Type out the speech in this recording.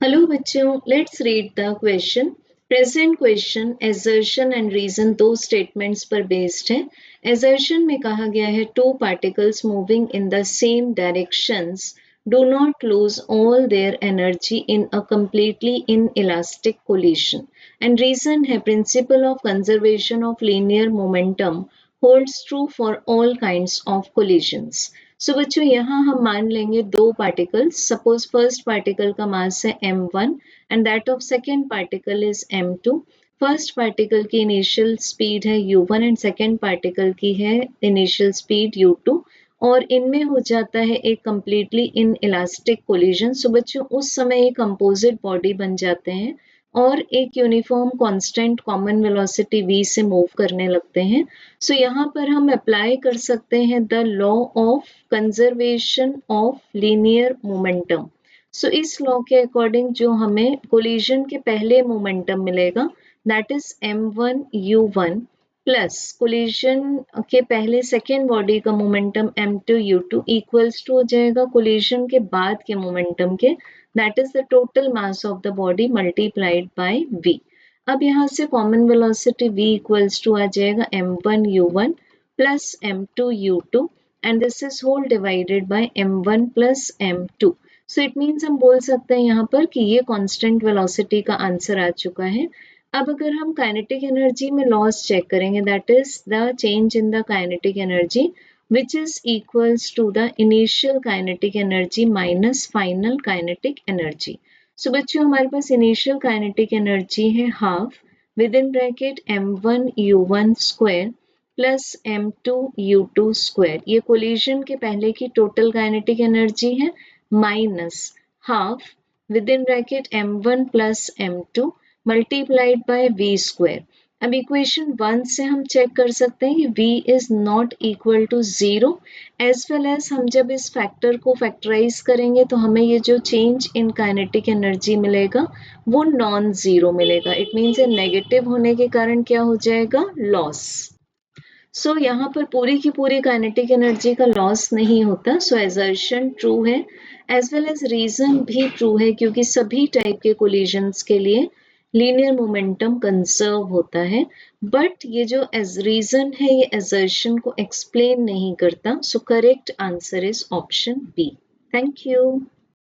Hello बच्चों, let's read the question. Present question assertion and reason दो statements पर based है। assertion में कहा गया है two particles moving in the same directions do not lose all their energy in a completely inelastic collision, and reason है principle of conservation of linear momentum holds true for all kinds of collisions। सो बच्चों यहाँ हम मान लेंगे दो particles. Suppose first particle का मास है m1 and that of second particle is m2। First particle की इनिशियल स्पीड है u1 एंड सेकेंड पार्टिकल की है इनिशियल स्पीड u2 और इनमें हो जाता है एक कंप्लीटली इन इलास्टिक कोलिजन। सो बच्चों उस समय एक कंपोजिट बॉडी बन जाते हैं और एक uniform constant common velocity v से मूव करने लगते हैं। सो यहाँ पर हम अप्लाई कर सकते हैं the law of conservation of linear momentum. So इस लॉ के अकॉर्डिंग जो हमें कोलिजन के पहले मोमेंटम मिलेगा that is m1u1 plus collision के पहले सेकेंड बॉडी का मोमेंटम m2u2 इक्वल्स टू हो जाएगा कोलिजन के बाद के मोमेंटम के that is the total mass of the body multiplied by v। अब यहाँ से common velocity v equals to आ जाएगा m1u1 plus m2u2 and this is whole divided by m1 plus m2। So it means हम बोल सकते हैं यहाँ पर कि ये कांस्टेंट वेलोसिटी का आंसर आ चुका है। अब अगर हम काइनेटिक एनर्जी में लॉस चेक करेंगे that is the change in the kinetic energy which is equals to the initial kinetic energy minus final kinetic energy। So बच्चों हमारे पास इनिशियल काइनेटिक एनर्जी है half within bracket m1u1 square plus m2u2 square. ये collision के पहले की total kinetic energy है minus half within bracket m1 plus m2 multiplied by v square. अब इक्वेशन 1 से हम चेक कर सकते हैं कि v is not equal to 0 as well as हम जब इस फैक्टर को फैक्टराइज करेंगे तो हमें ये जो चेंज इन काइनेटिक एनर्जी मिलेगा वो नॉन जीरो मिलेगा। इट मीन्स ये नेगेटिव होने के कारण क्या हो जाएगा लॉस। सो यहाँ पर पूरी की पूरी काइनेटिक एनर्जी का लॉस नहीं होता। सो एजर्शन ट्रू है एज वेल एज रीजन भी ट्रू है क्योंकि सभी टाइप के कोलिजन्स के लिए लीनियर मोमेंटम कंजर्व होता है। बट ये जो एज रीजन है ये एजर्शन को एक्सप्लेन नहीं करता। So correct answer is option B. Thank you.